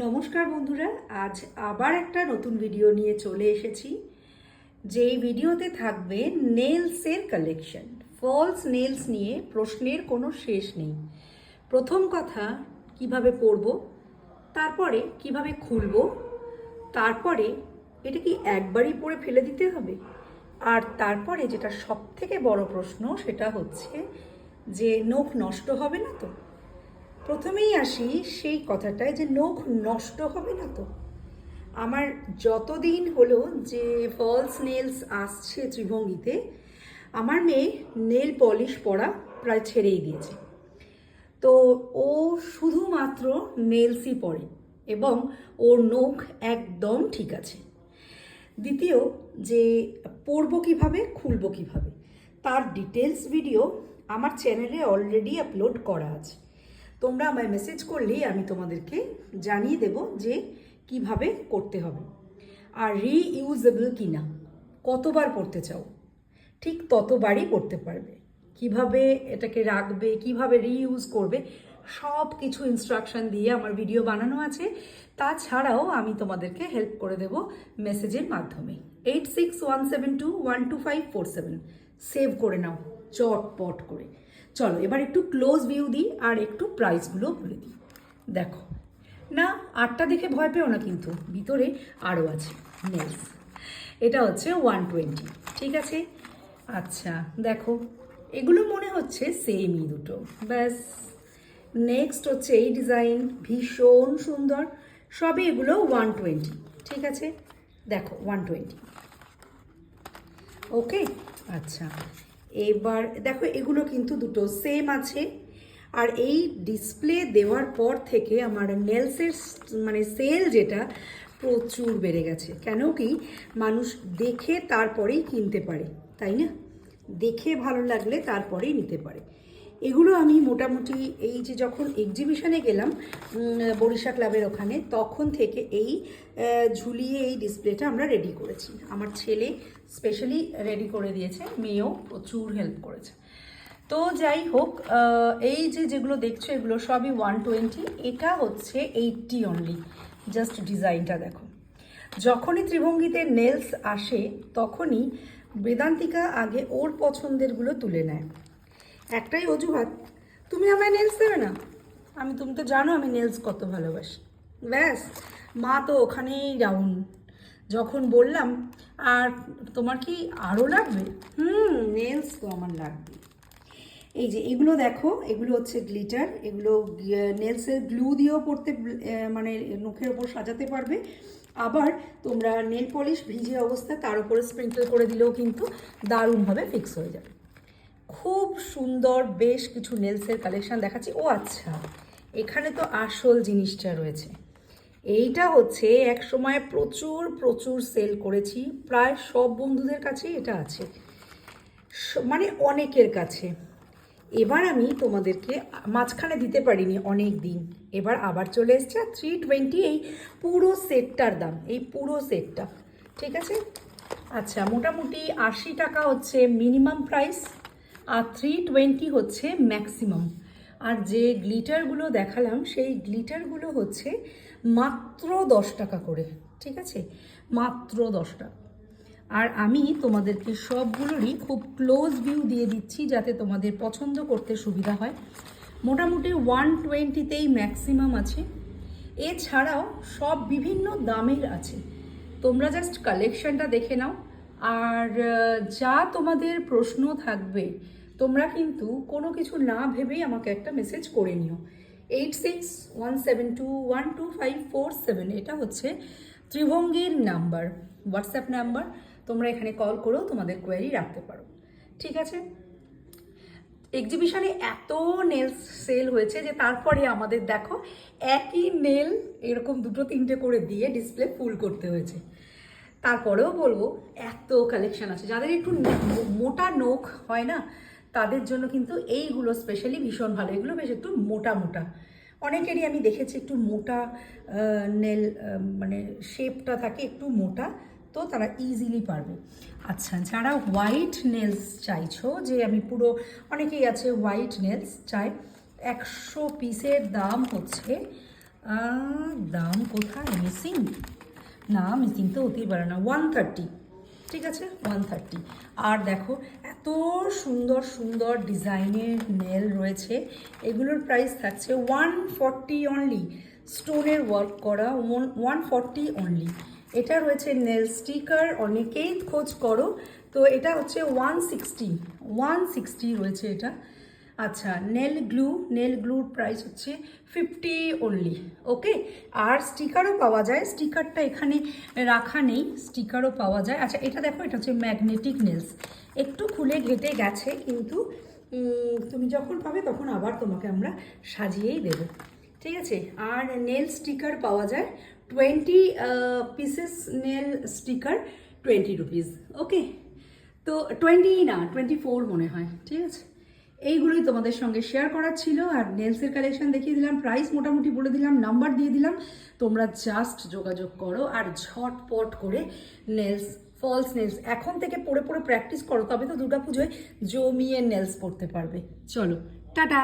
নমস্কার বন্ধুরা, আজ আবার একটা নতুন ভিডিও নিয়ে চলে এসেছি। যেই ভিডিওতে থাকবে নেলসের কালেকশন। ফলস নেলস নিয়ে প্রশ্নের কোনো শেষ নেই। প্রথম কথা, কিভাবে পরবো, তারপরে কিভাবে খুলবো, তারপরে এটা কি একবারই পরে ফেলে দিতে হবে, আর তারপরে যেটা সব থেকে বড় প্রশ্ন সেটা হচ্ছে যে নখ নষ্ট হবে না তো। প্রথমেই আসি সেই কথাটায় যে নখ নষ্ট হবে না তো। আমার যতদিন হলো যে ফলস নেলস আসছে ত্রিভঙ্গিতে, আমার মেয়ে নেল পলিশ পরা প্রায় ছেড়েই দিয়েছে। তো ও শুধুমাত্র নেলসই পরে এবং ওর নখ একদম ঠিক আছে। দ্বিতীয়, যে পরবো কীভাবে, খুলবো কীভাবে, তার ডিটেলস ভিডিও আমার চ্যানেলে অলরেডি আপলোড করা আছে। তোমরা আমায় মেসেজ করলেই আমি তোমাদেরকে জানিয়ে দেব যে কিভাবে করতে হবে। আর রিইউজেবল কিনা, কতবার পড়তে চাও ঠিক ততবারই পড়তে পারবে। কিভাবে এটাকে রাখবে, কিভাবে রিইউজ করবে, সব কিছু ইনস্ট্রাকশন দিয়ে আমার ভিডিও বানানো আছে। তাছাড়াও আমি তোমাদেরকে হেল্প করে দেব মেসেজের মাধ্যমে। 8617212547 সেভ করে নাও চটপট করে। চলো এবার একটু ক্লোজ ভিউ দিই আর একটু প্রাইসগুলো বলে দিই। দেখো না, আটটা দেখে ভয় পেও না, কিন্তু ভিতরে আরও আছে নেলস। এটা হচ্ছে 120, ঠিক আছে। আচ্ছা দেখো, এগুলো মনে হচ্ছে সেমই দুটো, ব্যাস। নেক্সট হচ্ছে এই ডিজাইন, ভীষণ সুন্দর। সবই এগুলো 120, ঠিক আছে। দেখো 120, ওকে। আচ্ছা এবার দেখো, এগুলো কিন্তু দুটো সেম আছে। আর এই ডিসপ্লে দেওয়ার পর থেকে আমার নেলসের সেল যেটা প্রচুর বেড়ে গেছে। কেন কি, মানুষ দেখে তারপরেই কিনতে পারে, তাই না? দেখে ভালো লাগলে তারপরেই নিতে পারে। এগুলো আমি মোটামুটি এই যে যখন এক্সিবিশনে গেলাম বরিশা ক্লাবের ওখানে, তখন থেকে এই ঝুলিয়ে এই ডিসপ্লেটা আমরা রেডি করেছি। আমার ছেলে স্পেশালি রেডি করে দিয়েছে, মেয়েও প্রচুর হেল্প করেছে। তো যাই হোক, এই যে যেগুলো দেখছো এগুলো সবই 120। এটা হচ্ছে 80 অনলি। জাস্ট ডিজাইনটা দেখো। যখনই ত্রিভঙ্গিতে নেলস আসে তখনই বেদান্তিকা আগে ওর পছন্দেরগুলো তুলে নেয়। একটাই অজুহাত, তুমি আমায় নেলস দেবে না। তুমি তো জানো আমি নেলস কত ভালোবাসি। ব্যাস, মা তো ওখানেই ডাউন। যখন বললাম আর তোমার কি আরও লাগবে, নেলস তো আমার লাগবে। এই যে এগুলো দেখো, এগুলো হচ্ছে গ্লিটার। এগুলো নেলসের গ্লু দিয়েও পড়তে, নখের ওপর সাজাতে পারবে। আবার তোমরা নেল পলিশ ভিজে অবস্থায় তার উপরে স্প্রিঙ্কল করে দিলেও কিন্তু দারুণভাবে ফিক্স হয়ে যাবে। খুব সুন্দর বেশ কিছু নেলসের কালেকশান দেখাচ্ছি। ও আচ্ছা, এখানে তো আসল জিনিসটা রয়েছে। এইটা হচ্ছে এক সময় প্রচুর প্রচুর সেল করেছি, প্রায় সব বন্ধুদের কাছেই এটা আছে, অনেকের কাছে। এবার আমি তোমাদেরকে মাঝখানে দিতে পারিনি অনেক দিন, এবার আবার চলে এসছে। আর 320 এই পুরো সেটটার দাম, এই পুরো সেটটা, ঠিক আছে। আচ্ছা, মোটামুটি 80 টাকা হচ্ছে মিনিমাম প্রাইস, আর 320 হচ্ছে ম্যাক্সিমাম। আর যে গ্লিটারগুলো দেখালাম সেই গ্লিটারগুলো হচ্ছে মাত্র 10 টাকা করে, ঠিক আছে, মাত্র 10 টাকা। আর আমি তোমাদেরকে সবগুলোরই খুব ক্লোজ ভিউ দিয়ে দিচ্ছি যাতে তোমাদের পছন্দ করতে সুবিধা হয়। মোটামুটি 120তেই ম্যাক্সিমাম আছে। এছাড়াও সব বিভিন্ন দামের আছে, তোমরা জাস্ট কালেকশনটা দেখে নাও। আর যা তোমাদের প্রশ্ন থাকবে তোমরা কিন্তু কোনো কিছু না ভেবেই আমাকে একটা মেসেজ করে নিও। 8617212547 এটা হচ্ছে ত্রিভঙ্গির নাম্বার, হোয়াটসঅ্যাপ নাম্বার। তোমরা এখানে কল করেও তোমাদের কোয়েরি রাখতে পারো, ঠিক আছে। এক্সিবিশনে এত নেল সেল হয়েছে যে তারপরে আমাদের দেখো একই নেল এরকম দুটো তিনটে করে দিয়ে ডিসপ্লে ফুল করতে হয়েছে। তারপরেও বলবো এত কালেকশন আছে। যাদের একটু মোটা নখ হয় না, তাদের জন্য কিন্তু এইগুলো স্পেশালি ভীষণ ভালো। এগুলো বেশ একটু মোটা মোটা, অনেকেরই আমি দেখেছি একটু মোটা নেল, শেপটা থাকে একটু মোটা, তো তারা ইজিলি পারবে। আচ্ছা, যারা হোয়াইট নেলস চাইছো, যে আমি পুরো, অনেকেই আছে হোয়াইট নেলস চাই, 100 পিসের দাম হচ্ছে দাম কোথায়, মিসিং? না, মিসিং তো হতেই পারে না, 130, ঠিক আছে 130। আর দেখো এত সুন্দর সুন্দর ডিজাইনের নেল রয়েছে, এগুলোর প্রাইস থাকছে 140 অনলি, স্টোনের ওয়ার্ক করা 140 অনলি। এটা রয়েছে নেল স্টিকার, অনেকেই খোঁজ করো, তো এটা হচ্ছে 160 রয়েছে এটা। আচ্ছা, নেল গ্লুর প্রাইস হচ্ছে 50 অনলি, ওকে। আর স্টিকারও পাওয়া যায়, স্টিকারটা এখানে রাখা নেই, স্টিকারও পাওয়া যায়। আচ্ছা, এটা দেখো, এটা হচ্ছে ম্যাগনেটিক নেলস, একটু খুলে ঘেটে গেছে, কিন্তু তুমি যখন পাবে তখন আবার তোমাকে আমরা সাজিয়েই দেব, ঠিক আছে। আর নেল স্টিকার পাওয়া যায় 20 পিসেস, নেল স্টিকার 20 রুপিস, ওকে। তো 20 না, 24 মনে হয়, ঠিক আছে। এইগুলোই তোমাদের সঙ্গে শেয়ার করার ছিল। আর নেলসের কালেকশন দেখিয়ে দিলাম, প্রাইস মোটামুটি বলে দিলাম, নাম্বার দিয়ে দিলাম, তোমরা জাস্ট যোগাযোগ করো আর ঝটপট করে নেলস, ফলস নেলস এখন থেকে পড়ে পড়ে প্র্যাকটিস করো, তবে তো দুর্গাপুজোয় জমিয়ে নেলস পড়তে পারবে। চলো, টাটা।